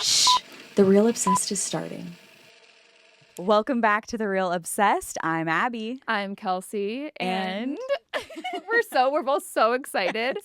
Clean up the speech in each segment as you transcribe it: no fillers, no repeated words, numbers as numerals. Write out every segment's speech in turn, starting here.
Shh! The Real Obsessed is starting. Welcome back to The Real Obsessed. I'm Abby. I'm Kelsey, And we're both so excited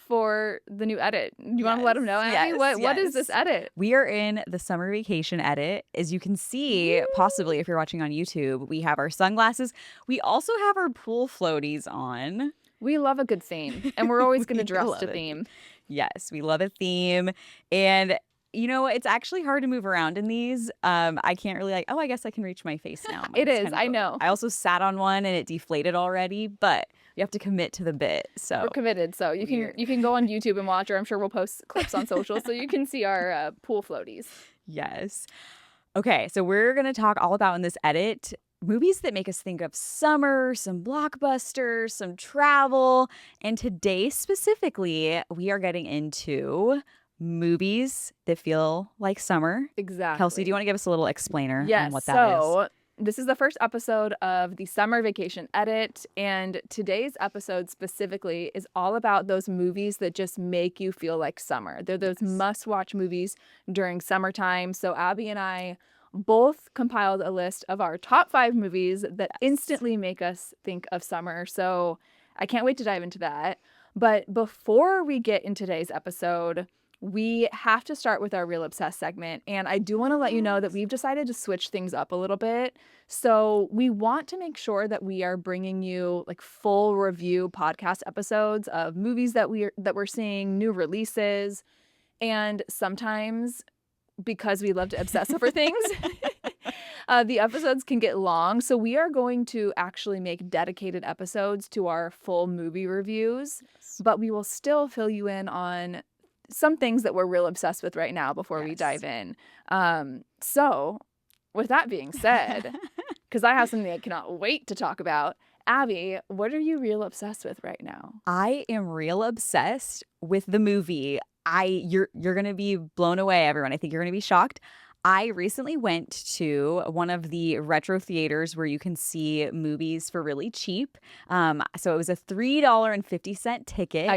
for the new edit. You want to let them know, Abby? What is this edit? We are in the summer vacation edit. As you can see, possibly if you're watching on YouTube, we have our sunglasses. We also have our pool floaties on. We love a good theme, and we're always going to dress to it. theme. Yes, we love a theme. And you know, it's actually hard to move around in these. I can't really I guess I can reach my face now. It is, I know. I also sat on one and it deflated already, but you have to commit to the bit. So we're committed. So you can go on YouTube and watch, or I'm sure we'll post clips on social so you can see our pool floaties. Yes. Okay, so we're going to talk all about in this edit movies that make us think of summer, some blockbusters, some travel. And today specifically, we are getting into movies that feel like summer. Exactly. Kelsey, do you want to give us a little explainer on what that is? So this is the first episode of the summer vacation edit, and today's episode specifically is all about those movies that just make you feel like summer. They're those must-watch movies during summertime. So Abby and I both compiled a list of our top 5 movies that instantly make us think of summer. So I can't wait to dive into that. But before we get in today's episode, we have to start with our Real Obsessed segment. And I do want to let you know that we've decided to switch things up a little bit. So we want to make sure that we are bringing you like full review podcast episodes of movies that we're seeing, new releases. And sometimes, because we love to obsess over things, the episodes can get long. So we are going to actually make dedicated episodes to our full movie reviews, but we will still fill you in on some things that we're real obsessed with right now before we dive in. So with that being said, because I have something I cannot wait to talk about, Abby, what are you real obsessed with right now? I am real obsessed with the movie. You're going to be blown away, everyone. I think you're going to be shocked. I recently went to one of the retro theaters where you can see movies for really cheap. So it was a $3.50 ticket.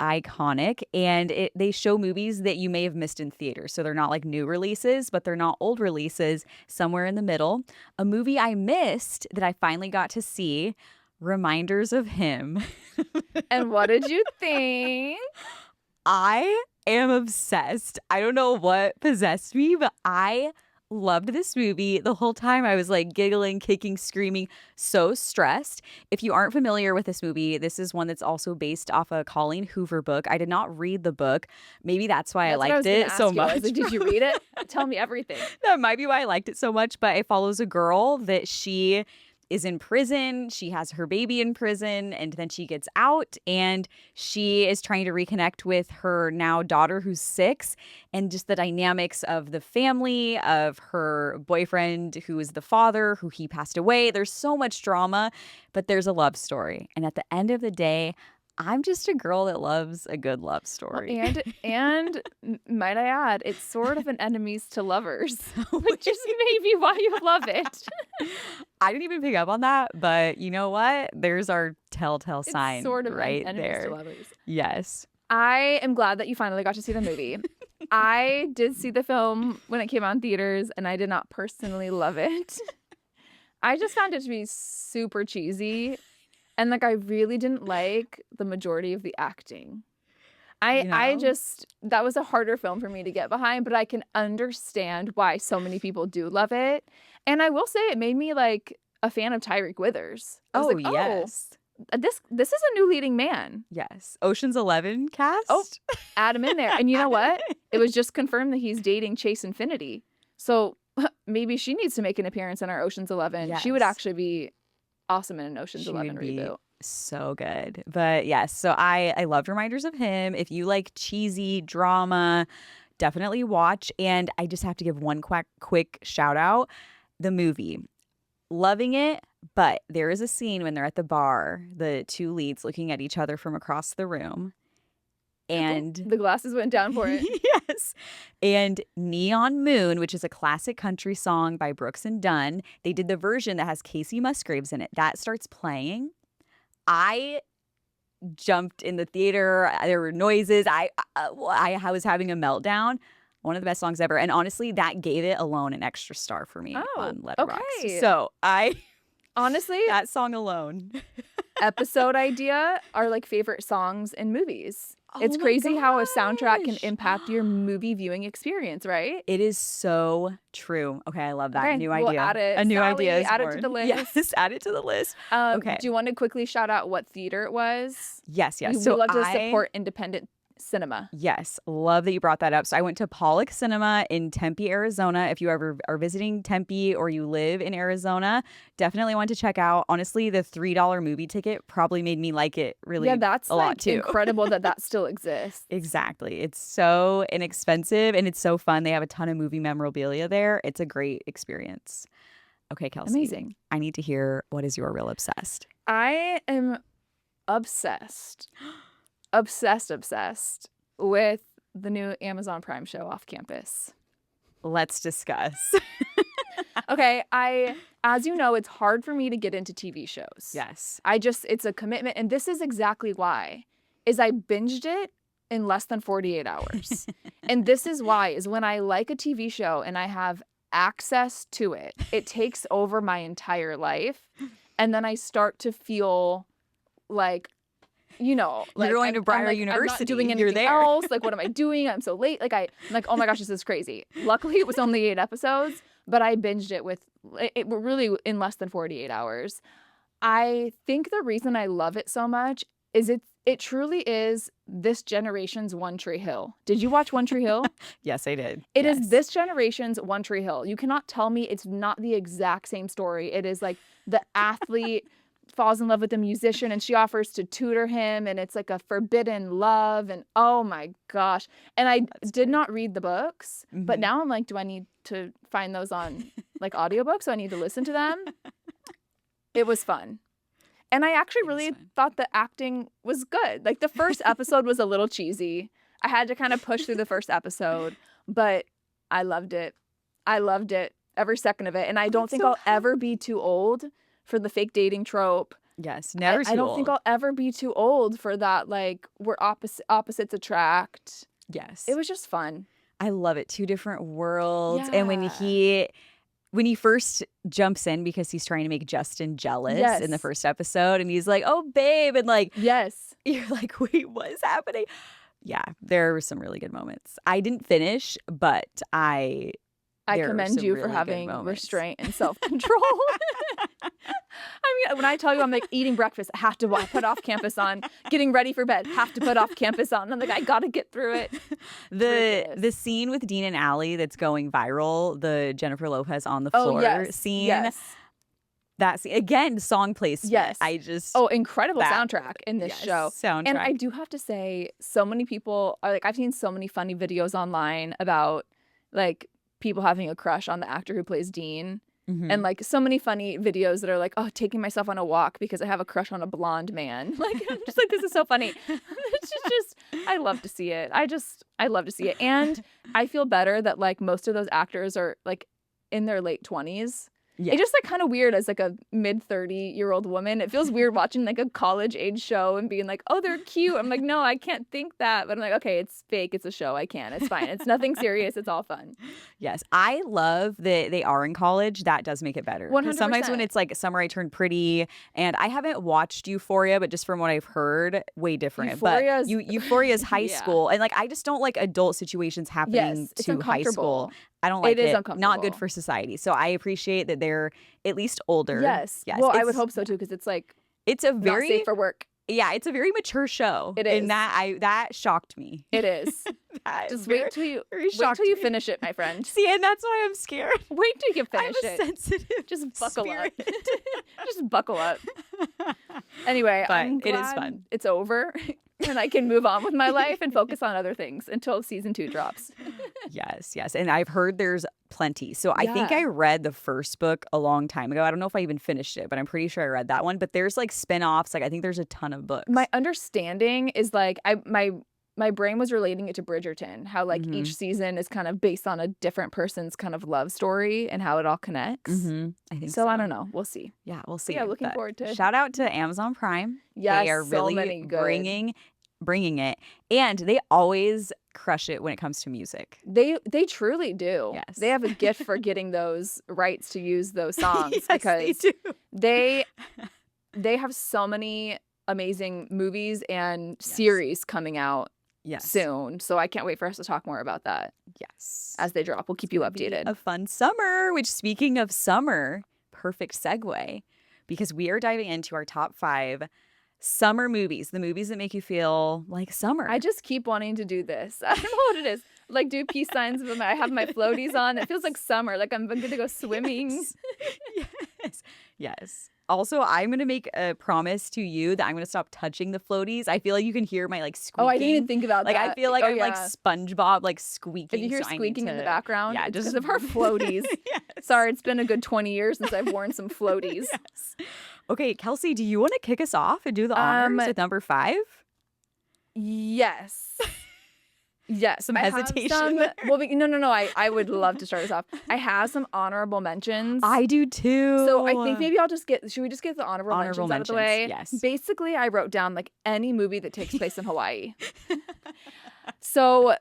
Iconic. And they show movies that you may have missed in theaters. So they're not like new releases, but they're not old releases, somewhere in the middle. A movie I missed that I finally got to see, Reminders of Him. And what did you think? I am obsessed. I don't know what possessed me, but I loved this movie. The whole time I was like giggling, kicking, screaming, so stressed. If you aren't familiar with this movie, this is one that's also based off a Colleen Hoover book. I did not read the book. Maybe that's why I liked it so much. Did you read it? Tell me everything. That might be why I liked it so much, but it follows a girl that she is in prison. She has her baby in prison, and then she gets out and she is trying to reconnect with her now daughter who's 6, and just the dynamics of the family, of her boyfriend who is the father, who he passed away. There's so much drama, but there's a love story. And at the end of the day, I'm just a girl that loves a good love story. And might I add, it's sort of an enemies to lovers, which is maybe why you love it. I didn't even pick up on that, but you know what? There's our telltale sign, it's sort of right enemies there. To lovers. Yes. I am glad that you finally got to see the movie. I did see the film when it came out in theaters, and I did not personally love it. I just found it to be super cheesy. And like I really didn't like the majority of the acting. That was a harder film for me to get behind, but I can understand why so many people do love it. And I will say it made me like a fan of Tyreek Withers. Yes. This is a new leading man. Yes. Ocean's 11 cast? Oh, add him in there. And you know what? It was just confirmed that he's dating Chase Infinity. So maybe she needs to make an appearance in our Ocean's 11. Yes. She would actually be awesome in an Ocean's 11 reboot. So good. But yes, so I loved Reminders of Him. If you like cheesy drama, definitely watch. And I just have to give one quick shout out. The movie. Loving it, but there is a scene when they're at the bar, the two leads looking at each other from across the room. And the glasses went down for it. Yes. And Neon Moon, which is a classic country song by Brooks and Dunn, they did the version that has Casey Musgraves in it. That starts playing. I jumped in the theater. There were noises. I was having a meltdown. One of the best songs ever. And honestly, that gave it alone an extra star for me on Letterboxd. Okay. So Honestly, that song alone. episode idea are like favorite songs in movies. It's Oh my crazy how a soundtrack can gosh. impact your movie viewing experience, right? It is so true. Okay, I love that. Okay, New we'll idea. add it. A new Sally, idea is add it to born. the list. Yes, add it to the list. Okay. Do you want to quickly shout out what theater it was? Yes. We So love to I support independent cinema. Yes, love that you brought that up. So I went to Pollock Cinema in Tempe, Arizona. If you ever are visiting Tempe or you live in Arizona, definitely want to check out. Honestly, the $3 movie ticket probably made me like it really Yeah, that's a like lot too. incredible that still exists. Exactly. It's so inexpensive and it's so fun. They have a ton of movie memorabilia there. It's a great experience. Okay, Kelsey. Amazing. I need to hear, what is your real obsessed? I am obsessed with the new Amazon Prime show Off Campus. Let's discuss. Okay, as you know, it's hard for me to get into TV shows. Yes. It's a commitment, and this is exactly why, is I binged it in less than 48 hours. And this is why, is when I like a TV show and I have access to it, it takes over my entire life. And then I start to feel like, like You're going to Breyer I'm not University. doing You're anything there. else. Like, what am I doing? I'm so late. I'm like, oh my gosh, this is crazy. Luckily, it was only 8 episodes, but I binged it really in less than 48 hours. I think the reason I love it so much is it truly is this generation's One Tree Hill. Did you watch One Tree Hill? Yes, I did. It is Yes. this generation's One Tree Hill. You cannot tell me it's not the exact same story. It is like the athlete falls in love with the musician and she offers to tutor him, and it's like a forbidden love, and oh my gosh. And I did not read the books, but Mhm. now I'm like, do I need to find those on like audiobooks? So I need to listen to them. It was fun. And I actually It is really fun. thought the acting was good. Like the first episode was a little cheesy. I had to kind of push through the first episode, but I loved it. I loved it every second of it. And I don't that's think so I'll ever be too old for the fake dating trope. Yes, never I too don't think old. I'll ever be too old for that, like, where opposites attract. Yes. It was just fun. I love it. Two different worlds. And when Yeah. he first jumps in because he's trying to make Justin jealous in the Yes. first episode, and he's like, "Oh, babe," and like Yes. you're like, "Wait, what is happening?" Yeah, there were some really good moments. I didn't finish, but I there were commend some you really for good having moments. restraint and self-control. I mean, when I tell you I'm like eating breakfast, I have to put Off Campus on. Getting ready for bed, have to put Off Campus on. I'm like, I gotta get through it. The ridiculous. scene with Dean and Allie that's going viral, the Jennifer Lopez on the floor Oh yes, scene. yes, That scene again, song placement. Yes. I just oh, incredible that- soundtrack in this yes, show. soundtrack. And I do have to say, so many people are like, I've seen so many funny videos online about like people having a crush on the actor who plays Dean. Mhm. And like so many funny videos that are like, oh, taking myself on a walk because I have a crush on a blonde man. Like, I'm just like, this is so funny. It's just, I love to see it. I love to see it. And I feel better that like most of those actors are like in their late 20s. Yeah. It's just like kind of weird as like a mid 30-year-old woman. It feels weird watching like a college age show and being like, oh, they're cute. I'm like, no, I can't think that. But I'm like, okay, it's fake. It's a show. I can. It's fine. It's nothing serious. It's all fun. Yes, I love that they are in college. That does make it better. 'Cause sometimes when 100%. it's like Summer I Turned Pretty, and I haven't watched Euphoria, but just from what I've heard, way different. Euphoria's- But Euphoria is high Yeah. school, and like I just don't like adult situations happening Yes, it's to high school. uncomfortable. I don't like It is Not good uncomfortable. for society. So I appreciate that they're at least older. Yes. Yes. Well, I would it's- hope so too, because it's like It's a not very safe for work. it's a very mature show. It And is. that shocked me. It is. That Just very- wait till you very wait shocked till you me. finish it, my friend. See, and that's why I'm scared. Wait till you I have finish a it. sensitive Just buckle spirit. up. Just buckle up. Anyway, But I'm it is glad fun. it's over and I can move on with my life and focus on other things until season 2 drops. Yes. And I've heard there's plenty. So I think Yeah. I read the first book a long time ago. I don't know if I even finished it, but I'm pretty sure I read that one. But there's like spin-offs. Like I think there's a ton of books. My understanding is like my brain was relating it to Bridgerton, how like Mhm. each season is kind of based on a different person's kind of love story and how it all connects. I think So I don't know. We'll see. Yeah, we'll see. Yeah, looking But forward to. shout out to Amazon Prime. Yes, They are so really many good. bringing it, and they always crush it when it comes to music. They truly do. Yes. They have a gift for getting those rights to use those songs Yes, because they do. they have so many amazing movies and Yes. series coming out Yes. soon. So I can't wait for us to talk more about that Yes. as they drop. We'll keep you Be updated. a fun summer, which speaking of summer, perfect segue because we are diving into our top 5 summer movies, the movies that make you feel like summer. I just keep wanting to do this. I don't know what it is. Like do peace signs with I have my floaties on. It feels like summer. Like I'm going to go swimming. Yes. Yes. Also, I'm going to make a promise to you that I'm going to stop touching the floaties. I feel like you can hear my like squeaking. Oh, I didn't even think about like that. I feel like Oh, I'm like yeah. SpongeBob like squeaking. If you hear so I need squeaking in the to- background, yeah, it's just because of our floaties. Yes. Sorry, it's been a good 20 years since I've worn some floaties. Yes. Okay, Kelsey, do you want to kick us off and do the honors with number 5? Yes. Yes. Some I have hesitation some- there. well, no. I would love to start us off. I have some honorable mentions. I do too. So I think maybe should we just get the honorable Honorable mentions out of the way? mentions, yes. Basically, I wrote down like any movie that takes place in Hawaii. So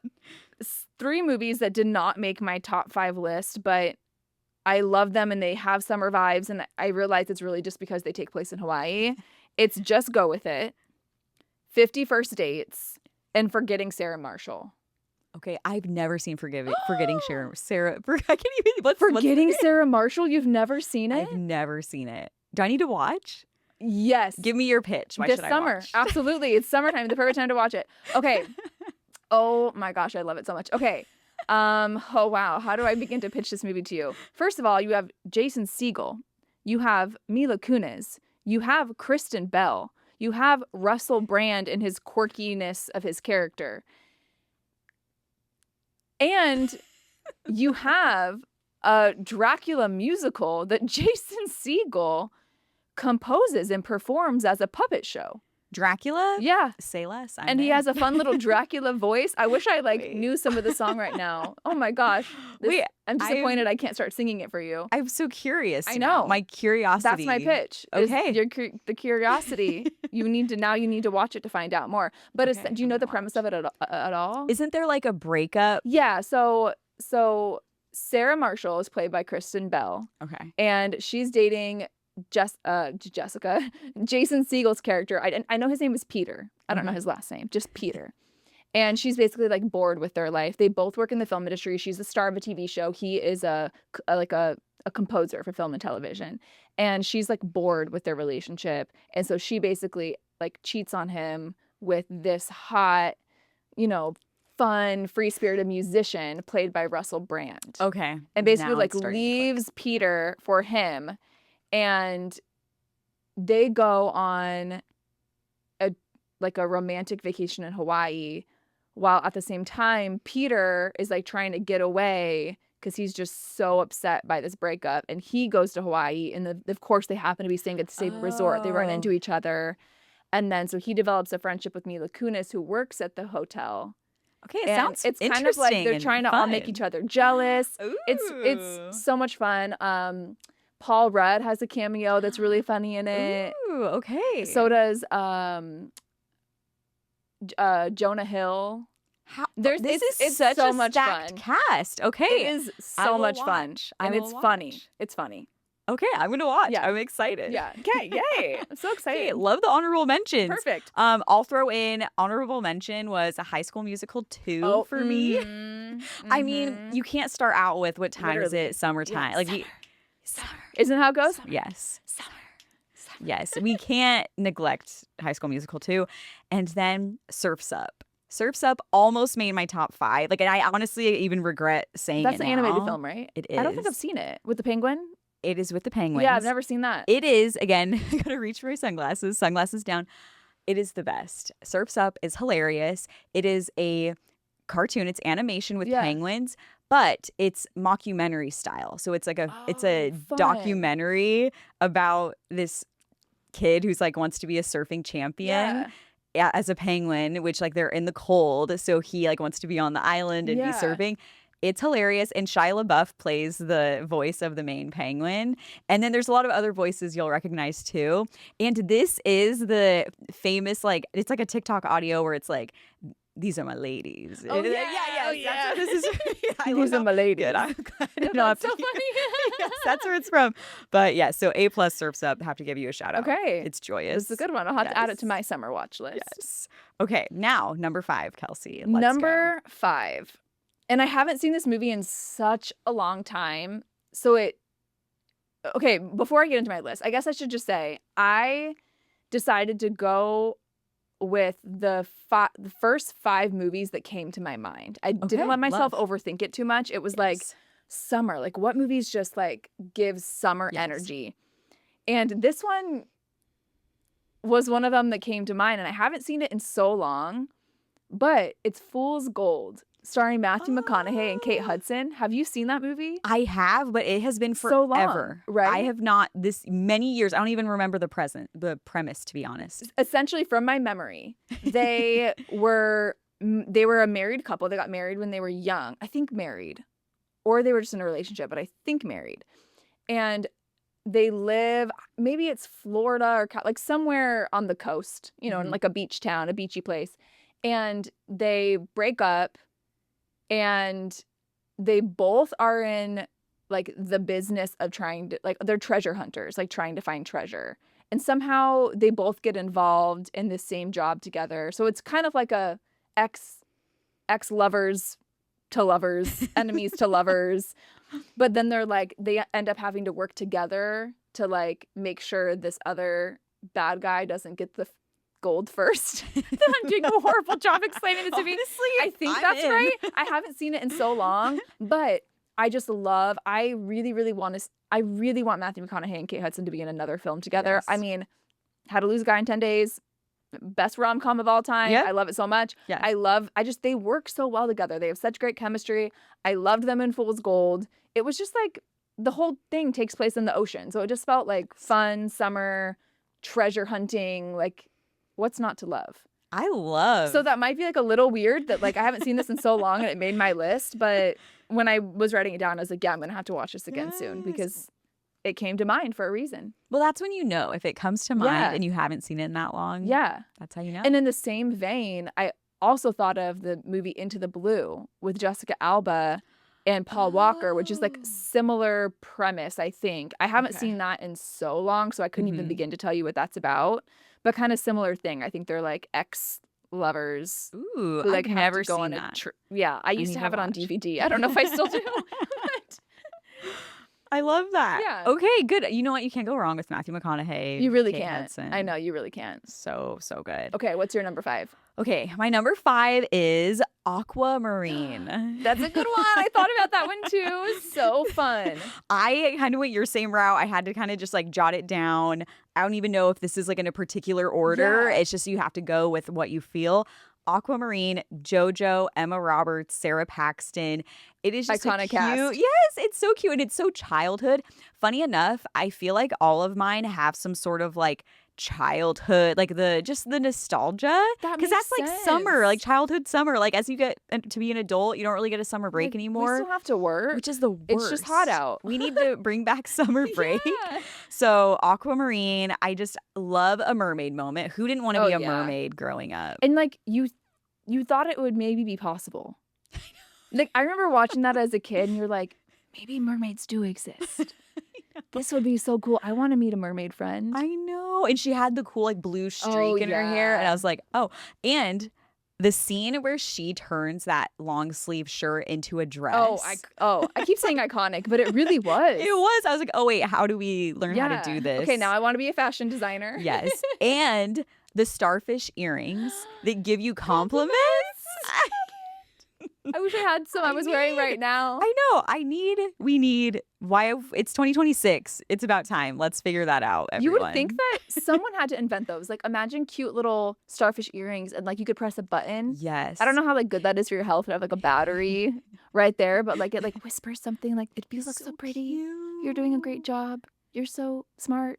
3 movies that did not make my top 5 list, but I love them and they have summer vibes. And I realize it's really just because they take place in Hawaii. It's Just Go With It, 50 First Dates, and Forgetting Sarah Marshall. Okay, I've never seen Forgetting Sarah. I can't even. What's Forgetting the- Sarah Marshall? You've never seen it? I've never seen it. Do I need to watch? Yes. Give me your pitch. Why This should summer. I watch? Absolutely. It's summertime, the perfect time to watch it. Okay. Oh my gosh, I love it so much. Okay. Oh wow. How do I begin to pitch this movie to you? First of all, you have Jason Segel. You have Mila Kunis. You have Kristen Bell. You have Russell Brand and his quirkiness of his character. And you have a Dracula musical that Jason Segel composes and performs as a puppet show. Dracula? Yeah. Say less. And he has a fun little Dracula voice. I wish I Wait. knew some of the song right now. Oh my gosh. Wait, I'm disappointed I can't start singing it for you. I'm so curious. I now. know. My curiosity. That's my pitch. is Okay. the curiosity. You need to watch it to find out more. But Okay, do you know I'm the gonna premise of it at all? Isn't there like a breakup? Yeah. So Sarah Marshall is played by Kristen Bell, Okay. and she's dating Jessica, Jason Segel's character. I know his name is Peter. I don't know Okay. his last name, just Peter. And she's basically like bored with their life. They both work in the film industry. She's the star of a TV show. He is a composer for film and television. And she's like bored with their relationship. And so she basically like cheats on him with this hot, fun, free-spirited musician played by Russell Brand. Okay. And basically Now like it's starting to click. leaves Peter for him, and they go on a romantic vacation in Hawaii, while at the same time Peter is like trying to get away because he's just so upset by this breakup, and he goes to Hawaii, and of course they happen to be staying at the same resort. They run Oh. into each other, and then so he develops a friendip with Mila Kunis, who works at the hotel. Okay, it And sounds it's kind of like interesting they're and trying to all make fun. each other jealous. Ooh. It's so much fun. Paul Rudd has a cameo that's really funny in it. Ooh, okay. So does Jonah Hill. How, There's- this it's- is it's such so a much stacked fun. cast. Okay. It is I so will much fun, watch. I and will it's funny. watch. It's funny. Okay, I'm gonna watch. Yeah. I'm excited. Yeah. Okay. Yay! I'm so Okay, excited. love the honorable mentions. Perfect. I'll throw in honorable mention was a High School Musical 2 for me. I mean, you can't start out with what time is Literally. it? Summertime. Yeah, like summer. Isn't that how it goes? yes. Summer. Yes, we can't neglect High School Musical 2. And then Surf's Up. Surf's Up almost made my top 5. Like, and I honestly even regret saying That's it an animated now. film, right? It I don't think I've is. seen it with the penguin. It is with the penguins. Yeah, I've never seen that. It is, again, I gotta reach for my sunglasses down. It is the best. Surf's Up is hilarious. It is a cartoon. It's animation with Yeah. penguins, but it's mockumentary style. So it's like it's a fun. documentary about this kid who's like wants to be a surfing champion. Yeah. as a penguin, which like they're in the cold, so he like wants to be on the island and be Yeah. surfing. It's hilarious, and Shia LaBeouf plays the voice of the main penguin. And then there's a lot of other voices you'll recognize too. And this is the famous, like, it's like a TikTok audio where it's like, "These are my ladies." Oh, And yeah. yeah. Oh, That's yeah. what this is. I These love are my ladies. good. I'm glad I don't That's have so to- funny. Yes, that's where it's from. But yeah, so A+ Surfs Up. Have to give you a shout out. Okay. It's joyous. This is a good one. I'll have to add it to Yes. my summer watch list. Yes. Okay, now number 5, Kelsey. Let's go. Number 5. And I haven't seen this movie in such a long time. Okay, before I get into my list, I guess I should just say I decided to go with the first 5 movies that came to my mind. I Okay, didn't let myself love. overthink it too much. It was like Yes. summer. Like what movies just like give summer Yes. energy? And this one was one of them that came to mind, and I haven't seen it in so long, but it's Fool's Gold, starring Matthew McConaughey and Kate Oh. Hudson. Have you seen that movie? I have, but it has been So long, forever. right? I have not this many years. I don't even remember the premise, to be honest. Essentially, from my memory, they were a married couple. They got married when they were young. I think married, or they were just in a relationship, but I think married. And they live, maybe it's Florida or like somewhere on the coast, in Mhm. like a beach town, a beachy place. And they break up, and they both are in like the business of trying to, like, they're treasure hunters, like trying to find treasure. And somehow they both get involved in the same job together. So it's kind of like a ex-lovers to lovers, enemies to lovers. But then they end up having to work together to like make sure this other bad guy doesn't get the gold first. I'm doing a horrible job explaining this to me. Honestly, I think I'm that's in. right. I haven't seen it in so long, but I really, really want Matthew McConaughey and Kate Hudson to be in another film together. Yes. I mean, How to Lose a Guy in 10 Days, best rom-com of all time. Yeah. I love it so much. Yes. They work so well together. They have such great chemistry. I loved them in Fool's Gold. It was just like the whole thing takes place in the ocean. So it just felt like fun, summer, treasure hunting, like what's not to love? I love. So that might be like a little weird that like I haven't seen this in so long and it made my list, but when I was writing it down, I was like, yeah, I'm gonna have to watch this again soon Yes. because it came to mind for a reason. Well, that's when you know if it comes to mind Yeah. and you haven't seen it in that long. Yeah. That's how you know. And in the same vein, I also thought of the movie Into the Blue with Jessica Alba and Paul Walker, which is like Oh. similar premise, I think. I haven't Okay. seen that in so long, so I couldn't even Mhm. begin to tell you what that's about. But kind of similar thing. I think they're like ex-lovers Ooh, who like I've have never to go seen on a that. yeah, I used need to to have it on watch. DVD. I don't know if I still do. But I love that. Yeah. Okay, good. You know what? You can't go wrong with Matthew McConaughey. you really Kate can't. Hudson. I know you really can't. So good. Okay, what's your number 5? Okay, my number 5 is Aquamarine. That's a good one. I thought about that one too. So fun. I kind of went your same route. I had to kind of just like jot it down. I don't even know if this is like in a particular order. Yeah. It's just you have to go with what you feel. Aquamarine, JoJo, Emma Roberts, Sarah Paxton. It is just Iconic a cute. cast. Yes, it's so cute and it's so childhood. Funny enough, I feel like all of mine have some sort of like childhood, like the nostalgia. That Because that's makes like summer, like sense. childhood summer. Like as you get to be an adult, you don't really get a summer break Like, anymore. We still have to work. Which is the worst. It's just hot out. We need to bring back summer break. Yeah. So Aquamarine, I just love a mermaid moment. Who didn't want to Oh, be a yeah. mermaid growing up? And like you thought it would maybe be possible. Like I remember watching that as a kid and you're like, maybe mermaids do exist. This would be so cool. I want to meet a mermaid friend. I know. And she had the cool like blue streak Oh, in her hair. And I yeah. was like, oh. And the scene where she turns that long sleeve shirt into a dress. I keep saying iconic, but it really was. It was. I was like, oh wait, how do we learn how to do Yeah. this? Okay, now I want to be a fashion designer. Yes. And the starfish earrings that give you compliments. I wish I had some I was wearing right now. I know. It's 2026. It's about time. Let's figure that out, You everyone. would think that someone had to invent those. Like imagine cute little starfish earrings and like you could press a button. Yes. I don't know how like good that is for your health to have like a battery right there, but like it like whispers something like it feels like so pretty. You're doing a great job. You're so smart.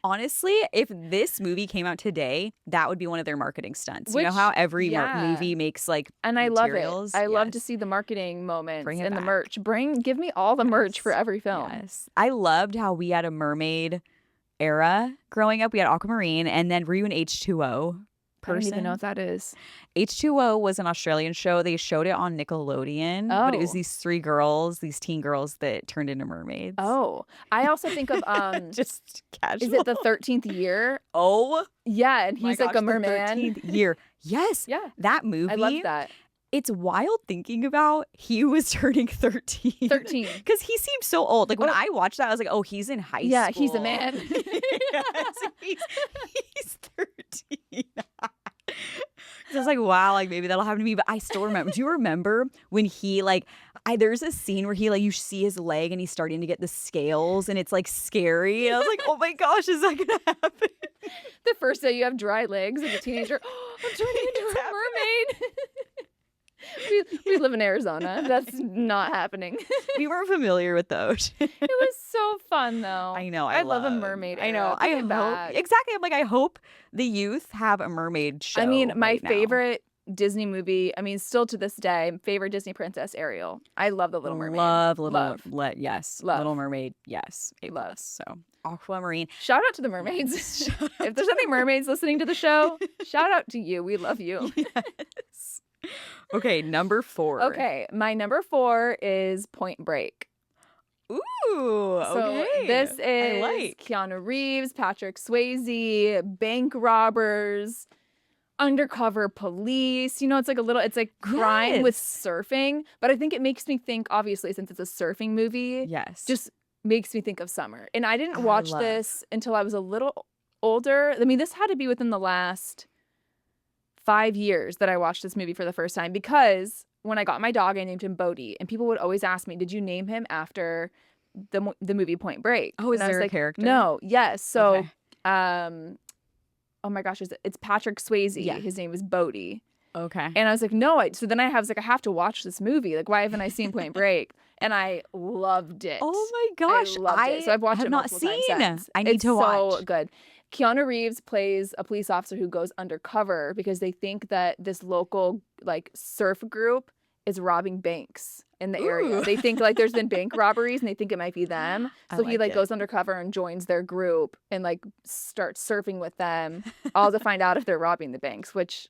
Honestly, if this movie came out today, that would be one of their marketing stunts. You know Which, how every yeah. movie makes like And I love it. materials? I love to Yes. see the marketing moments Bring it and the back. merch. Give me all the merch for Yes. every film. Yes. I loved how we had a mermaid era growing up. We had Aquamarine, and then were you an H2O I don't even know person? what that is. H2O was an Australian show. They showed it on Nickelodeon, but it was Oh. these three girls, these teen girls that turned into mermaids. Oh, I also think of Just casual. is it the 13th year? Oh Yeah, and my he's like gosh, a the merman. 13th year. Yes. Yeah, That movie. I love that. It's wild thinking about he was turning 13. 13. Because he seemed so old. Like when Oh. I watched that, I was like, oh, he's in high school. Yeah, he's a man. Yes, he's 13. So I was like, wow, like maybe that'll happen to me. But I still remember. Do you remember when he like there's a scene where he like you see his leg and he's starting to get the scales and it's like scary. And I was like, oh my gosh, is that gonna happen? The first day you have dry legs as a teenager, I'm turning into a mermaid. we live in Arizona. That's not happening. We weren't familiar with the ocean. It was so fun though. I know. I love a mermaid I know. era. I Bring it hope back. exactly. I'm like, I hope the youth have a mermaid show. I mean, my right now. favorite Disney movie, I mean, still to this day, favorite Disney princess, Ariel. I love The Little Mermaid. Love Little Love. yes. Love. Little Mermaid, yes. A Love. plus. So Aquamarine. Shout out to the mermaids. If there's any mermaids listening to the show, shout out to you. We love you. Yes. Okay, number 4. Okay, my number 4 is Point Break. Ooh, So okay. this I is like. Keanu Reeves, Patrick Swayze, bank robbers, undercover police. You know, it's like crime with Yes. surfing. But I think it makes me think, obviously, since it's a surfing movie, Yes. just makes me think of summer. And I didn't I watch love- this until I was a little older. I mean, this had to be within the last 5 years that I watched this movie for the first time, because when I got my dog, I named him Bodhi, and people would always ask me, "Did you name him after the movie Point Break?" Oh, is And I was there a like, character? No, yes. So, Okay. oh my gosh, it's Patrick Swayze. Yeah. His name is Bodhi, Okay. and I was like, no. So then I was like, I have to watch this movie. Like, why haven't I seen Point Break? And I loved it. Oh my gosh. I loved it. So I've watched have it not multiple times seen. since. I need It's to watch. so good. Keanu Reeves plays a police officer who goes undercover because they think that this local like surf group is robbing banks in the area. Ooh. They think like there's been bank robberies and they think it might be them. I So he like like it. goes undercover and joins their group and like starts surfing with them, all to find out if they're robbing the banks, which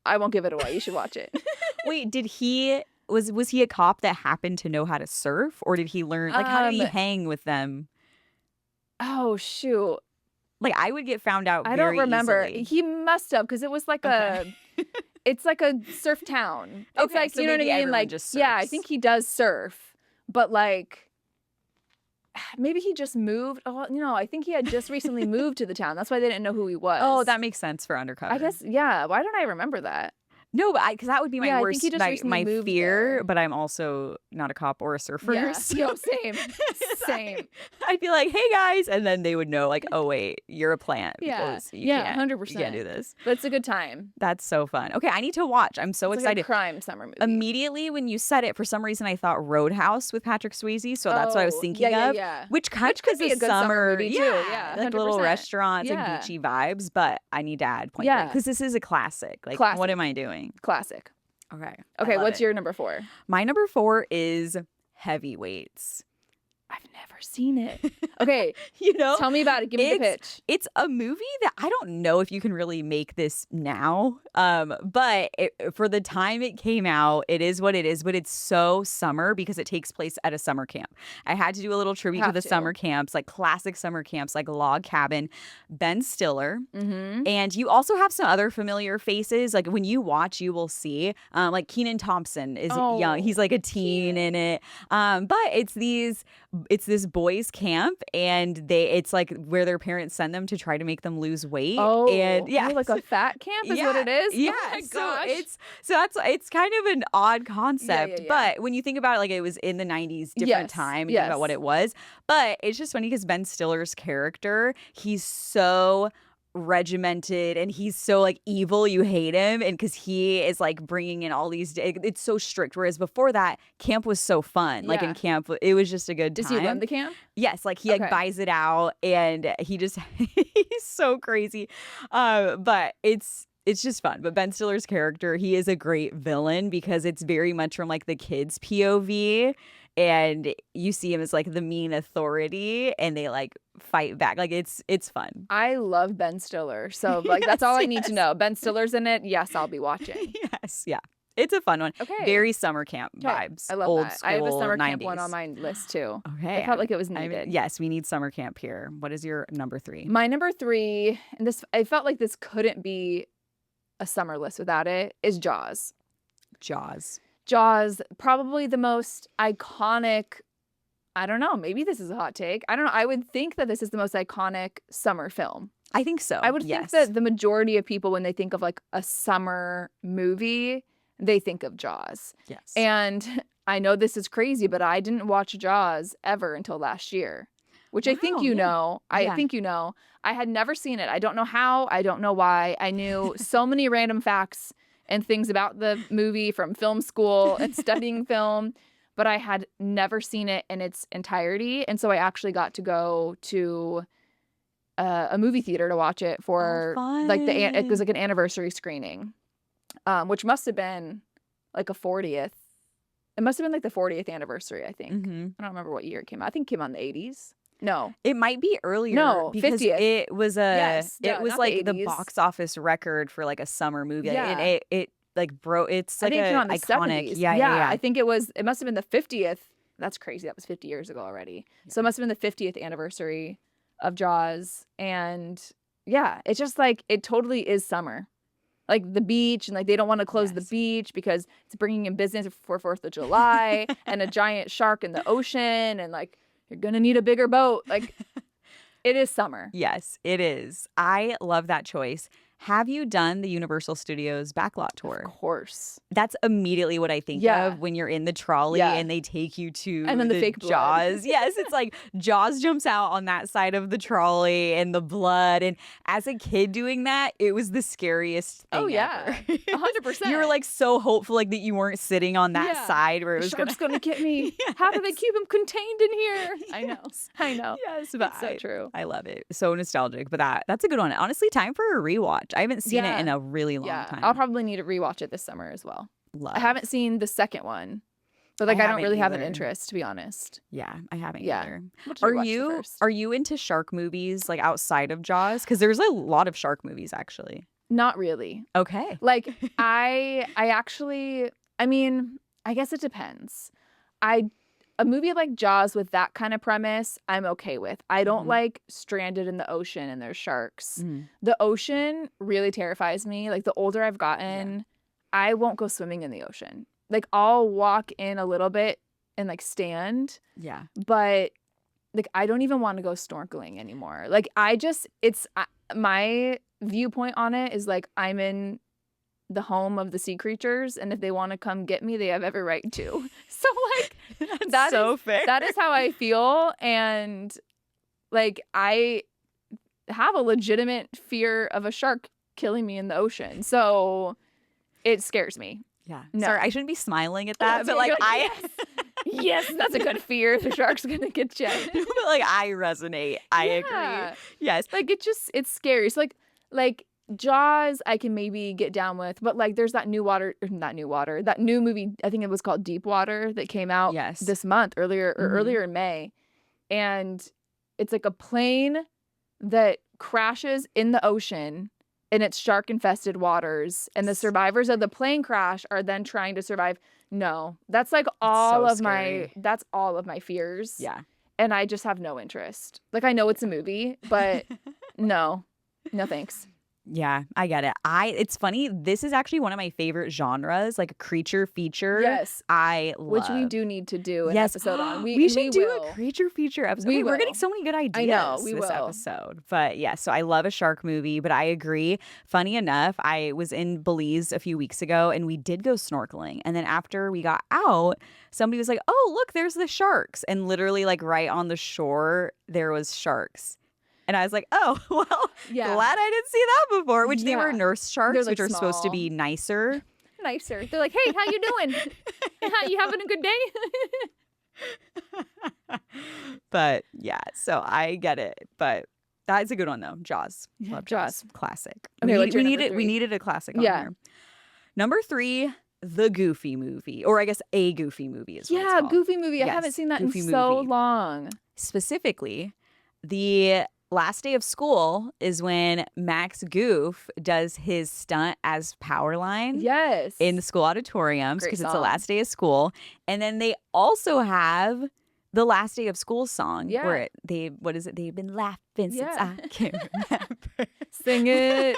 I won't give it away. You should watch it. Wait, did he was he a cop that happened to know how to surf, or did he learn like how did he hang with them? Oh shoot. Like I would get found out. I don't very remember. easily. He must have, because it was like Okay. it's like a surf town. It's Okay, like, so you know what I maybe mean? everyone Like, just yeah, I surfs. think he does surf, but like, maybe he just moved. Oh, no, I think he had just recently moved to the town. That's why they didn't know who he was. Oh, that makes sense for undercover. I guess, yeah. Why don't I remember that? no, but because that would be my Yeah, I think worst, he just recently my moved fear. there. But I'm also not a cop or a surfer. Yeah. so- Yo, same. so Same. I'd be like, "Hey guys," and then they would know, like, "Oh wait, you're a plant." Yeah. because you Yeah, can't- 100%. You can't do this. But it's a good time. That's so fun. Okay, I need to watch. I'm so It's like a excited. crime summer movie. Immediately when you said it, for some reason I thought Roadhouse with Patrick Swayze, so that's what I was Oh, thinking yeah, of. yeah. Which kind Which of could be is a good summer movie, too. yeah, Yeah, like little 100%. restaurants Yeah. and beachy vibes. But I need to add Point Yeah. because this is a classic. Like, Classic. what am I doing? Classic. Okay. Okay, what's your number 4? My number 4 is Heavyweights. I've never seen it. Okay, You know, tell me about it. Give me the It's- pitch. It's a movie that I don't know if you can really make this now. But for the time it came out, it is what it is. But it's so summer because it takes place at a summer camp. I had to do a little tribute to Have the to. summer camps, like classic summer camps, like Log Cabin, Ben Stiller. Mm-hmm. And you also have some other familiar faces. Like when you watch, you will see, like Keenan Thompson is young. Oh, He's like a teen in it. But it's this boys' camp, and it's like where their parents send them to try to make them lose weight. Oh, and yeah, like a fat camp is what it is. Yeah, Oh my so gosh. it's kind of an odd concept, yeah. but when you think about it, like it was in the 90s, different Yes, time. You think about what yes. it was, but it's just funny because Ben Stiller's character, he's so regimented and he's so like evil you hate him, and because he is like bringing in all these it's so strict, whereas before that camp was so fun. Like in Yeah. camp it was just a good Does he run time. the camp? Yes, like he like Okay. buys it out and he just he's so crazy. But it's just fun. But Ben Stiller's character, he is a great villain because it's very much from like the kids' POV, and you see him as like the mean authority and they like fight back. Like it's fun. I love Ben Stiller. So like that's all I need to Yes. know. Ben Stiller's in it. Yes, I'll be watching. Yes, yeah. It's a fun one. Okay. Very summer camp Okay. vibes. I love Old that. school I have a summer 90s. camp one on my list too. Okay. I felt like it was I mean, needed. yes, we need summer camp here. What is your number 3? My number 3, and this I felt like this couldn't be a summer list without it, is Jaws. Jaws. Jaws, probably the most iconic. I don't know. Maybe this is a hot take. I don't know. I would think that this is the most iconic summer film. I think so. I would yes. think that the majority of people, when they think of like a summer movie, they think of Jaws. Yes. And I know this is crazy, but I didn't watch Jaws ever until last year, which I think Wow, you yeah. know. I Yeah. think you know. I had never seen it. I don't know how. I don't know why. I knew so many random facts and things about the movie from film school and studying film, but I had never seen it in its entirety. And so I actually got to go to a movie theater to watch it for like it was fun. like an anniversary screening, which must have been like a 40th. It must have been like the 40th anniversary, I think. Mhm. I don't remember what year it came out. I think it came out in the 80s. No. It might be earlier. No, because 50th. it was Yes, it was not the like the 80s. box office record for like a summer movie. Like, Yeah. and it like it's I like think it came a out in the iconic. 70s. Yeah. I think it must have been the 50th. That's crazy. That was 50 years ago already. So it must have been the 50th anniversary of Jaws. And yeah, it's just like, it totally is summer. Like the beach, and like they don't want to close the Yes. beach because it's bringing in business for 4th of July and a giant shark in the ocean. And like, you're going to need a bigger boat. Like, it is summer. Yes, it is. I love that choice. Have you done the Universal Studios backlot tour? Of course. That's immediately what I think Yeah. of when you're in the trolley Yeah. and they take you to And then the fake blood. Jaws. Yes, it's like Jaws jumps out on that side of the trolley and the blood. And as a kid doing that, it was the scariest thing Oh, yeah. ever. 100%. You were like so hopeful like that you weren't sitting on that Yeah. side where it The was shark's going to get me. How do they keep him contained in here? I know. I know. Yes, but It's so true. I love it. So nostalgic. But that's a good one. Honestly, time for a rewatch. I haven't seen it Yeah. in a really long Yeah, time. I'll probably need to rewatch it this summer as well. Love. I haven't seen the second one, but like I, don't haven't really have an either. interest, to be honest. Yeah, I haven't Yeah. either. What did you Are watch you first? are you into shark movies like outside of Jaws? Because there's a lot of shark movies actually. Not really. Okay. Like I actually, I mean, I guess it depends. A movie like Jaws with that kind of premise, I'm okay with. I don't Mhm. like stranded in the ocean and there's sharks. Mhm. The ocean really terrifies me. Like the older I've gotten, I won't go swimming in the ocean. Like I'll walk in a little bit and like stand, Yeah. but like I don't even want to go snorkeling anymore. Like my viewpoint on it is like I'm in the home of the sea creatures, and if they want to come get me, they have every right to. So like That's That so fair. that is how I feel, and like I have a legitimate fear of a shark killing me in the ocean. So it scares me. Yeah. No. Sorry, I shouldn't be smiling at that, That's but what like you're I Yes, that's a good fear. The shark's gonna get you. but like I resonate. I Yeah. agree. Yes. Like it's scary. So like Jaws I can maybe get down with, but like there's that new movie, I think it was called Deep Water, that came out Yes. this month Mhm. earlier in May. And it's like a plane that crashes in the ocean in its shark infested waters, and the survivors of the plane crash are then trying to survive. No, that's like all so of scary. that's all of my fears. Yeah. And I just have no interest. Like I know it's a movie, but no thanks. Yeah, I get it. It's funny. This is actually one of my favorite genres, like a creature feature. Yes. I love. Which we do need to do an Yes. episode on. We should do will. a creature feature episode. We Okay, we're will. getting so many good ideas we this will. episode. But yeah, so I love a shark movie, but I agree. Funny enough, I was in Belize a few weeks ago and we did go snorkeling. And then after we got out, somebody was like, "Oh, look, there's the sharks." And literally like right on the shore, there was sharks. And I was like, oh, well, Yeah. glad I didn't see that before, which they were Yeah. nurse sharks, They're, like, which are supposed to small. be nicer. Nicer. They're like, hey, how you doing? You having a good day? But yeah, so I get it. But that's a good one though. Jaws. Yeah, Love Jaws. Classic. Okay, what's your we number needed we three? needed a classic on Yeah. here. Number 3, the Goofy movie. Or I guess a Goofy movie is what it's Yeah, called. Goofy movie. I Yes, haven't seen that Goofy in so movie. long. Specifically, the last day of school is when Max Goof does his stunt as Powerline Yes. in the school auditoriums Great because it's the song. last day of school. And then they also have the last day of school song Yeah. where they've been laughing since Yeah. I can remember. Sing it.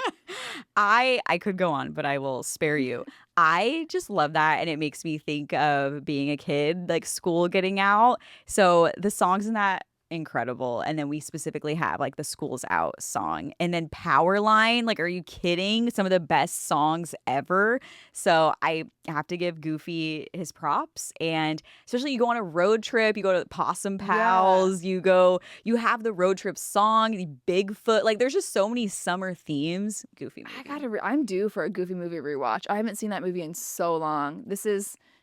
I could go on, but I will spare you. I just love that, and it makes me think of being a kid, like school getting out. So the songs in that incredible, and then we specifically have like the School's Out song, and then Powerline. Like, are you kidding? Some of the best songs ever. So I have to give Goofy his props, and especially you go on a road trip, you go to Possum Pals, you have the road trip song, the Bigfoot. Like, there's just so many summer themes. Goofy movie. I'm due for a Goofy movie rewatch. I haven't seen that movie in so long.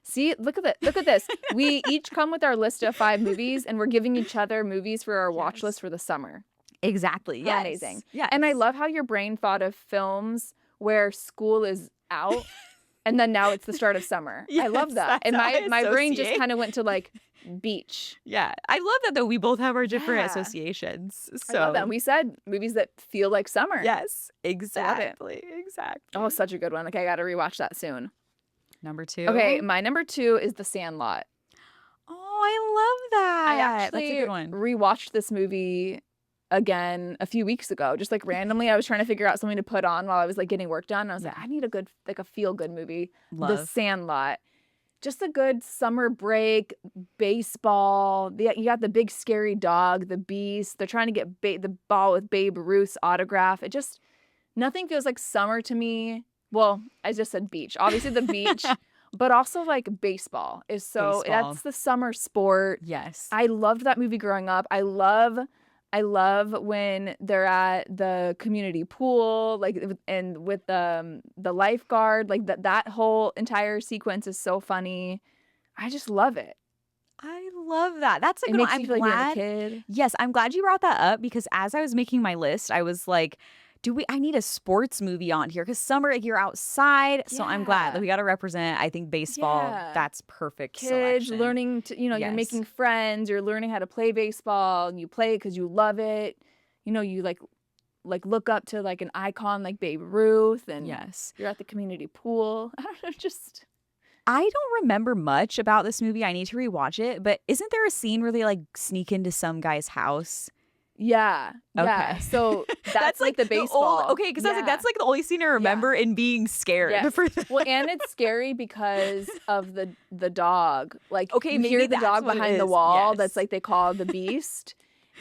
See, look at this. We each come with our list of 5 movies, and we're giving each other movies for our watch Yes. list for the summer. Exactly. How Yes. amazing. Yeah. And I love how your brain thought of films where school is out, and then now it's the start of summer. I love Yes, that. And that's how I my brain just associate. kind of went to like beach. Yeah. I love that though. We both have our different Yeah. associations. I So love that. And we said movies that feel like summer. yes, exactly. Exactly. Oh, such a good one. Like, I got to rewatch that soon. Number 2. Okay, my number 2 is The Sandlot. Oh, I love that. I That's a actually good one. rewatched this movie again a few weeks ago. Just like randomly, I was trying to figure out something to put on while I was like getting work done. And I was like, Yeah. I need a good, like a feel good movie. The Love. Sandlot. Just a good summer break, baseball. You got the big scary dog, the beast. They're trying to get the ball with Babe Ruth's autograph. Nothing feels like summer to me. Well, I just said beach. Obviously the beach, but also like baseball is so, Baseball. that's the summer sport. Yes. I loved that movie growing up. I love when they're at the community pool, like, and with the lifeguard, like that whole entire sequence is so funny. I just love it. I love that. That's a It good makes one. you I'm feel like you're a glad. kid. Yes, I'm glad you brought that up because as I was making my list, I was like, I need a sports movie on here because summer, like, you're outside. So I'm glad Yeah. that we got to represent, I think, baseball. Yeah. That's perfect. Kids selection. learning to, you're Yes. making friends, you're learning how to play baseball, and you play it because you love it. You like look up to like an icon like Babe Ruth, and Yes. you're at the community pool. I don't know, just I don't remember much about this movie. I need to rewatch it. But isn't there a scene where they like sneak into some guy's house? yeah. Okay. So that's like the baseball. Okay, because I was like, Yeah. that's like the only scene I remember in being scared. Yes. for that. Well, and it's scary because of the dog. Like, Okay, you maybe hear the that's dog what it behind the is. wall. Yes. That's like they call the beast,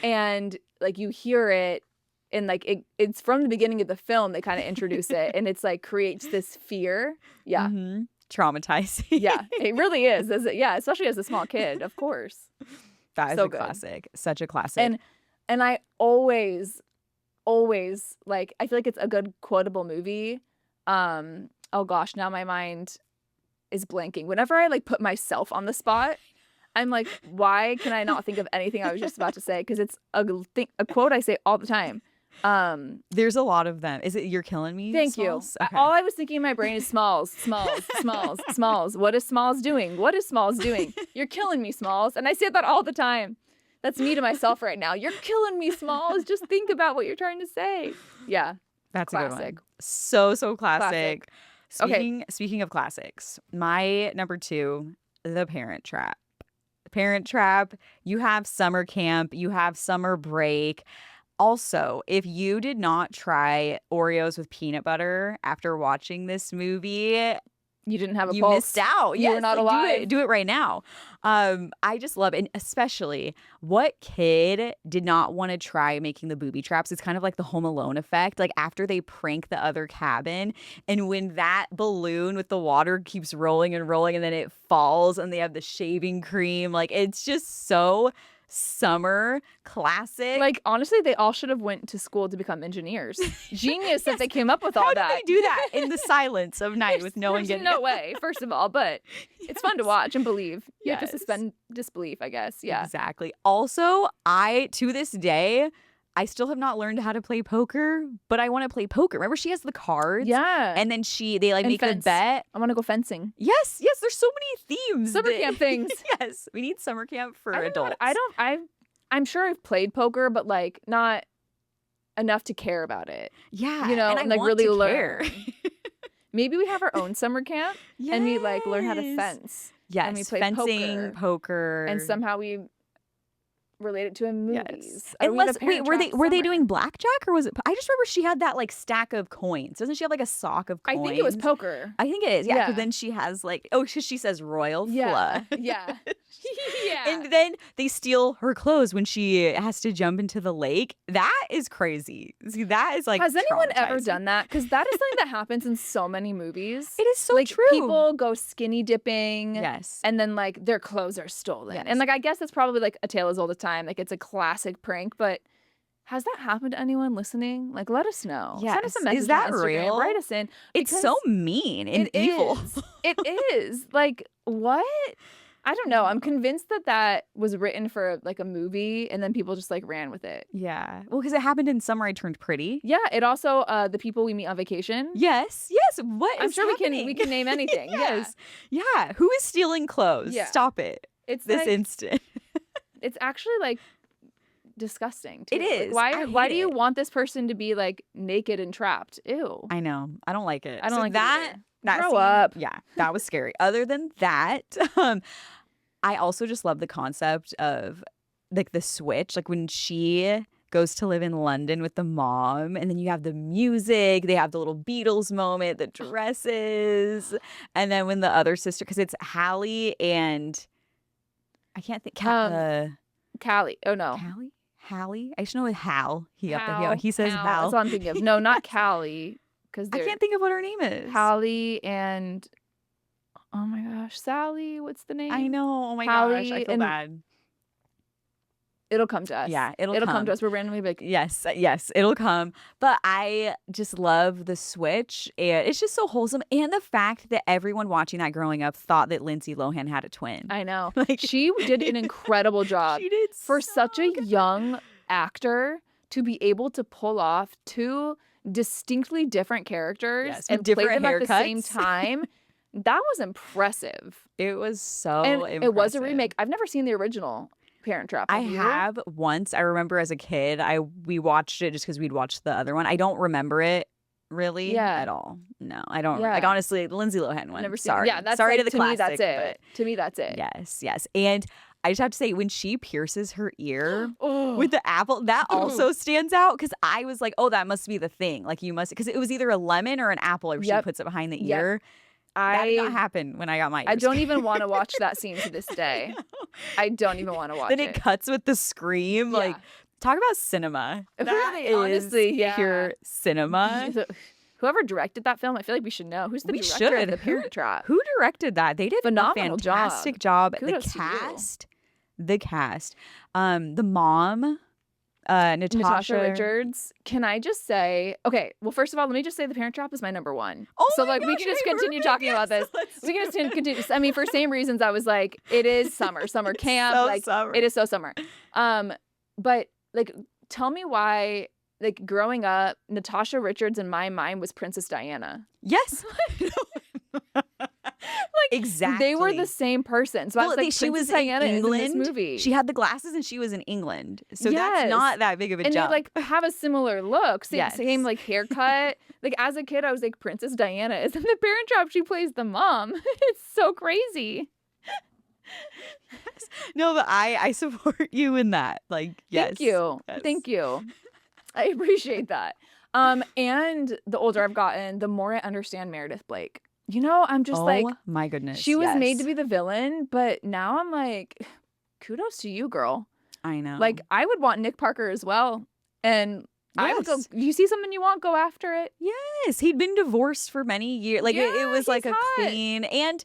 and like you hear it, and like it's from the beginning of the film. They kind of introduce it, and it's like creates this fear. Yeah, Mhm. Traumatizing. yeah, it really is. Yeah, especially as a small kid, of course. That is So a good. classic. Such a classic. And I always like, I feel like it's a good quotable movie. Oh gosh, now my mind is blanking. Whenever I like put myself on the spot, I'm like, why can I not think of anything I was just about to say? Because it's a quote I say all the time. There's a lot of them. Is it You're Killing Me? Thank Smalls? you. Okay. All I was thinking in my brain is Smalls. What is Smalls doing? What is Smalls doing? You're killing me, Smalls. And I say that all the time. That's me to myself right now. You're killing me, Smalls. Just think about what you're trying to say. Yeah. That's a good classic. one. So classic. Okay. Speaking of classics, my number 2, The Parent Trap. The Parent Trap, you have summer camp, you have summer break. Also, if you did not try Oreos with peanut butter after watching this movie, You didn't have a you pulse. missed out. You were Yes, not like, alive. Do it right now. I just love it. And especially, what kid did not want to try making the booby traps? It's kind of like the Home Alone effect. Like after they prank the other cabin, and when that balloon with the water keeps rolling and rolling, and then it falls, and they have the shaving cream. Like, it's just so summer classic. Like, honestly, they all should have went to school to become engineers. Genius that they came up with all how that. did they do that in the silence of night with no one There's getting no way, first of all, but it's fun to Yes. watch and believe. You have to Yes. suspend disbelief, I guess. Yeah. Exactly. Also, to this day, I still have not learned how to play poker, but I want to play poker. Remember, she has the cards. Yeah. And then they like And make a fence. bet. I want to go fencing. Yes, there's so many themes. Summer that- camp things. Yes, we need summer camp for I don't know adults. what- I'm sure I've played poker, but like not enough to care about it. Yeah, You know, and I like, want really to learn. care. Maybe we have our own summer camp and we like learn how to Yes. fence. Yes, and we play fencing, poker, And somehow we relate it to a movies. Yes. Or we have a Unless wait, Parent were they Trap were they summer. doing blackjack or was it? I just remember she had that like stack of coins. Doesn't she have like a sock of I coins? think it was poker. I think it is. Yeah, because Yeah. then she has like she says royal Yeah. flush. Yeah. Yeah. And then they steal her clothes when she has to jump into the lake. That is crazy. See, that is like Has anyone ever traumatizing. done that? Because that is something that happens in so many movies. It is so like true. people go skinny dipping. Yes. And then like their clothes are stolen. Yes. And like I guess that's probably like a tale as old as time. Like it's a classic prank, but has that happened to anyone listening? Like let us know. Send us a Yes. message Is that on Instagram. real? Write us in. It's because so mean and it evil. is. It is. Like what? I don't know. I'm convinced that was written for like a movie and then people just like ran with it. Yeah. Well, because it happened in Summer I Turned Pretty. Yeah, it also the people we meet on vacation. Yes. What I'm is sure happening? we can name anything. Yes. Yeah. Who is stealing clothes? Yeah. Stop it. It's This like, instant. it's actually like disgusting. Too. It Like, is. why I why hate do you it. want this person to be like naked and trapped? Ew. I know. I don't like it. I don't So like it that. either. That Grow scene- up. Yeah, that was scary. Other than that, I also just love the concept of like the switch. Like when she goes to live in London with the mom, and then you have the music, they have the little Beatles moment, the dresses, and then when the other sister, because it's Hallie and I can't think. Callie. Oh no. Hallie? Hallie? I just know with Hal. Hal, He says Hal. Hal. That's all I'm thinking of. No, not Callie. Because I can't think of what her name is. Hallie and oh my gosh, Sally. What's the name? I know. Oh my Hallie gosh. I feel and- bad. It'll come to us. Yeah, it'll come come. to us. We're randomly like, Yes, it'll come. But I just love the switch, and it's just so wholesome. And the fact that everyone watching that growing up thought that Lindsay Lohan had a twin. I know. Like- She did an incredible job She did for so such a good. young actor to be able to pull off two distinctly different characters Yes, with and play different them at the same haircuts. time. That was impressive. It was so And it was a impressive. remake. I've never seen the original Parent Trap. I you? have once. I remember as a kid, we watched it just because we'd watched the other one. I don't remember it really Yeah. at all. No, I don't. Yeah. Like honestly, the Lindsay Lohan one. Never seen. Sorry, Yeah, that's sorry like, to the me. classic. That's it. To me, that's but it. yes, and I just have to say, when she pierces her ear Oh. with the apple, that also stands out because I was like, oh, that must be the thing. Like you must, because it was either a lemon or an apple, or she Yep. puts it behind the Yep. ear. That did not happen when I got my ears I don't pierced. even want to watch that scene to this day. I don't even want to watch Then it. it cuts with the scream. Like, Yeah. talk about cinema. That Really, is honestly, yeah. pure cinema. Whoever directed that film, I feel like we should know. Who's the We director of should. The Parent Trap? Who directed that? They did Phenomenal a fantastic job. Kudos The to you. cast, the mom, Natasha Richards. Can I just say, okay, well, first of all, let me just say The Parent Trap is my number one. Oh So, my like, we gosh, can just I continue heard talking it. about this. Yes, let's We can do just it. continue. I mean, for same reasons, I was like, it is summer camp. so like, summer. it is so summer. But, like, tell me why, like, growing up, Natasha Richards in my mind was Princess Diana. Yes. exactly. They were the same person. So I Well, was like, she was Princess in Diana is England. in this movie. She had the glasses and she was in England. So Yes. that's not that big of a and jump. they like have a similar look, same, Yes. same like haircut. Like as a kid, I was like, Princess Diana is in The Parent Trap. She plays the mom. It's so crazy. No, but I support you in that. Like, yes. Thank you. Yes. Thank you. I appreciate that. And the older I've gotten, the more I understand Meredith Blake. You know, I'm just oh like, my goodness. she was made to yes. be the villain, but now I'm like, kudos to you, girl. I know. Like, I would want Nick Parker as well. And I would go, Yes. you see something you want, go after it. yes, he'd been divorced for many years. Like it Yeah, was like he's a hot. clean, and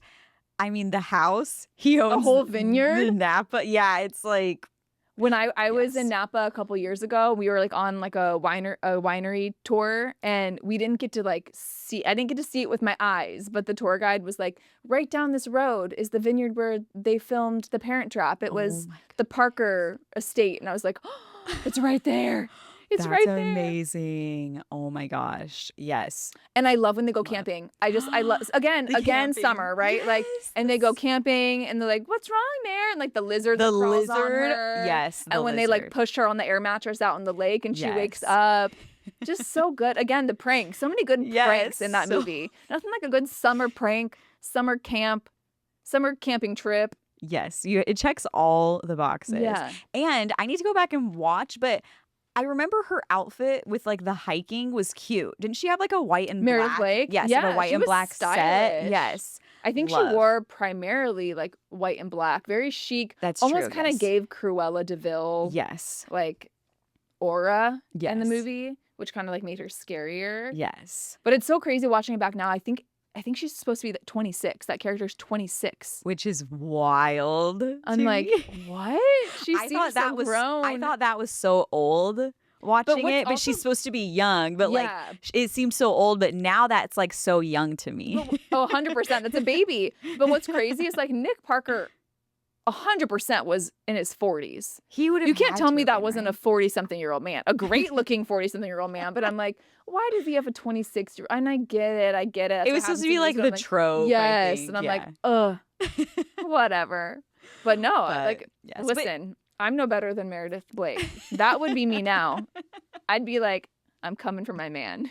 I mean the house he owns whole the vineyard? Napa. Yeah, it's like When I was in Yes. Napa a couple years ago, we were like on like a winery tour, and we didn't get to like see. I didn't get to see it with my eyes, but the tour guide was like, right down this road is the vineyard where they filmed The Parent Trap. It Oh was my the Parker estate, and I was like, oh, it's right there. It's That's right there. amazing. Oh my gosh. Yes. And I love when they go Love. camping. I love again The camping. summer, right? Like, Yes, and they go that's- camping, and they're like, "What's wrong, Mare?" And like the lizard The that crawls on lizard. her. Yes. And the when they like lizard. pushed her on the air mattress out in the lake, and she wakes Yes. up, just so good. Again, the pranks, so many good pranks in that Yes, so- movie. Nothing like a good summer prank, summer camping trip. Yes. It checks all the boxes. Yeah, And I need to go back and watch, but I remember her outfit with like the hiking was cute. Didn't she have like a white and Meredith black? Blake? Yes, Yeah, a white she and was black set. stylish. Yes. I think Love. she wore primarily like white and black, very chic. That's Almost true. kind of yes. gave Cruella DeVille Yes. like aura Yes. in the movie, which kind of like made her scarier. Yes. But it's so crazy watching it back now. I think she's supposed to be 26. That character's 26. Which is wild. I'm to like, me. what? She I seems thought that so was grown. I thought that was so old watching what's it, but she's also- supposed to be young, but like Yeah. it seems so old, but now that's like so young to me. Oh, 100%. That's a baby. But what's crazy is like Nick Parker 100% was in his 40s. He would have You can't had tell to me have that been, wasn't a right? 40-something-year-old man, a great-looking 40-something-year-old man. But I'm like, why does he have a 26-year? And I get it. That's It was what supposed happens to be in like movies, the but I'm trope. yes, I and I'm think. like, whatever. But no, But, like, yes, but- listen, I'm no better than Meredith Blake. That would be me now. I'd be like, I'm coming for my man.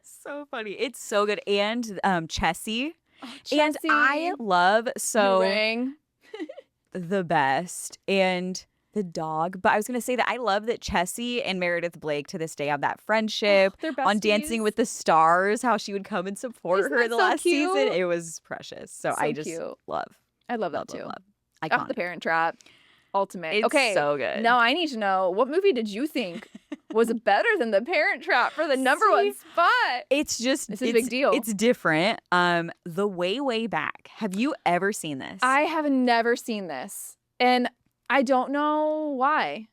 so funny. It's so good. And Chessie. And Chessie, I love you rang. the best and the dog. But I was gonna say that I love that Chessie and Meredith Blake to this day have that friendship. They're On Dancing besties. with the Stars, how she would come and support Isn't her that the so last season. cute? It was precious. So I just cute. love. I love that Love, too. love, love. Off the Iconic. Parent Trap. Ultimate. It's okay. so good. Now I need to know, what movie did you think was better than The Parent Trap for the number one See? spot? It's just It's a big deal. It's different. The way back. Have you ever seen this? I have never seen this, and I don't know why.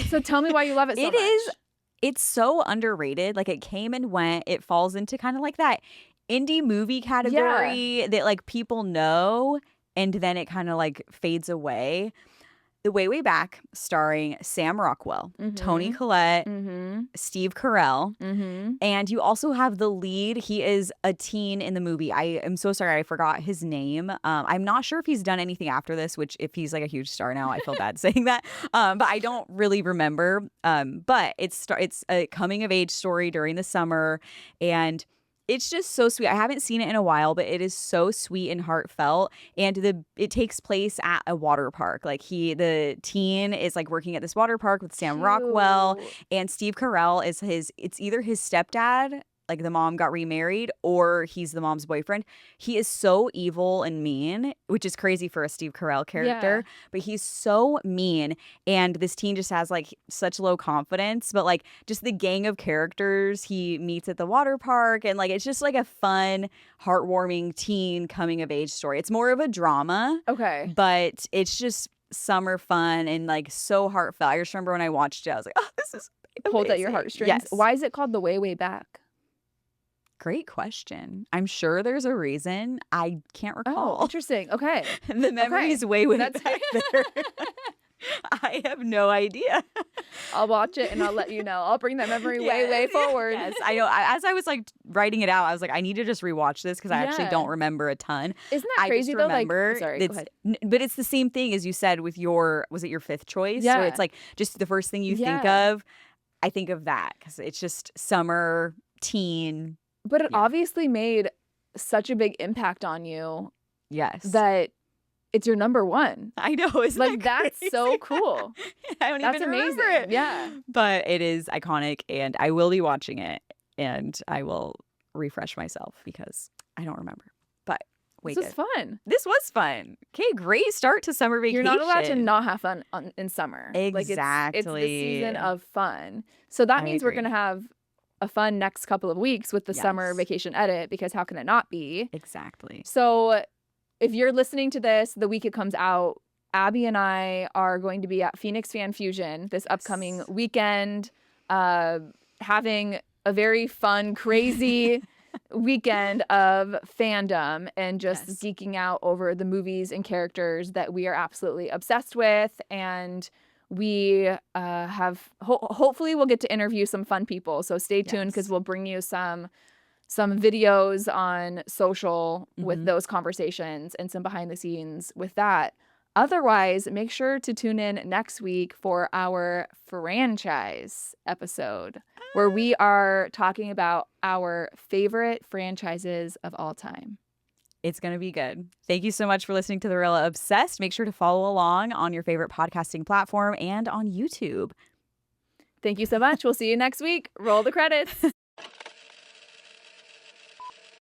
So tell me why you love it so It much. is- It's so underrated. Like it came and went. It falls into kind of like that indie movie category that like people know, and then it kind of like fades away. The Way Back, starring Sam Rockwell, Toni Collette, Mm-hmm. Steve Carell. Mm-hmm. And you also have the lead. He is a teen in the movie. I am so sorry. I forgot his name. I'm not sure if he's done anything after this, which if he's like a huge star now, I feel bad saying that. But I don't really remember. But it's a coming of age story during the summer. And it's just so sweet. I haven't seen it in a while, but it is so sweet and heartfelt. And it takes place at a water park. Like the teen is like working at this water park with Sam Rockwell, and Steve Carell is it's either his stepdad, like the mom got remarried, or he's the mom's boyfriend. He is so evil and mean, which is crazy for a Steve Carell character, but he's so mean. And this teen just has like such low confidence, but like just the gang of characters he meets at the water park. And like, it's just like a fun, heartwarming teen coming of age story. It's more of a drama, Okay. but it's just summer fun and like so heartfelt. I just remember when I watched it, I was like, oh, this is Pulled at your amazing. heartstrings. Yes. Why is it called The Way Back? Great question. I'm sure there's a reason. I can't Oh, recall. interesting. Okay. The memory's way That's- back there. I have no idea. I'll watch it and I'll let you know. I'll bring that memory way forward. Yes, I know. As I was like writing it out, I was like, I need to just rewatch this because I actually Yeah. don't remember a ton. Isn't that crazy I just though? remember Like, sorry, go it's, ahead. but it's the same thing as you said with was it your fifth choice? Yeah. Where it's like just the first thing you think Yeah. of. I think of that because it's just summer, teen. But it Yeah. obviously made such a big impact on you Yes. that it's your number one. I know. Isn't Like, that that's crazy? so cool. I don't That's even remember amazing. it. Yeah. But it is iconic, and I will be watching it, and I will refresh myself because I don't remember. But wait, This was fun. this was fun. Okay, great start to summer vacation. You're not allowed to not have fun in summer. Like, it's the Exactly. season of fun. So that I means we're agree. going to have a fun next couple of weeks with the summer Yes. vacation edit, because how can it not be? Exactly. So if you're listening to this the week it comes out, Abby and I are going to be at Phoenix Fan Fusion this upcoming weekend, having a very fun, crazy weekend of fandom and just Yes. geeking out over the movies and characters that we are absolutely obsessed with. And we hopefully we'll get to interview some fun people. So stay tuned because Yes. we'll bring you some videos on social with Mhm. those conversations and some behind the scenes with that. Otherwise, make sure to tune in next week for our franchise episode where we are talking about our favorite franchises of all time. It's going to be good. Thank you so much for listening to The Real Obsessed. Make sure to follow along on your favorite podcasting platform and on YouTube. Thank you so much. We'll see you next week. Roll the credits.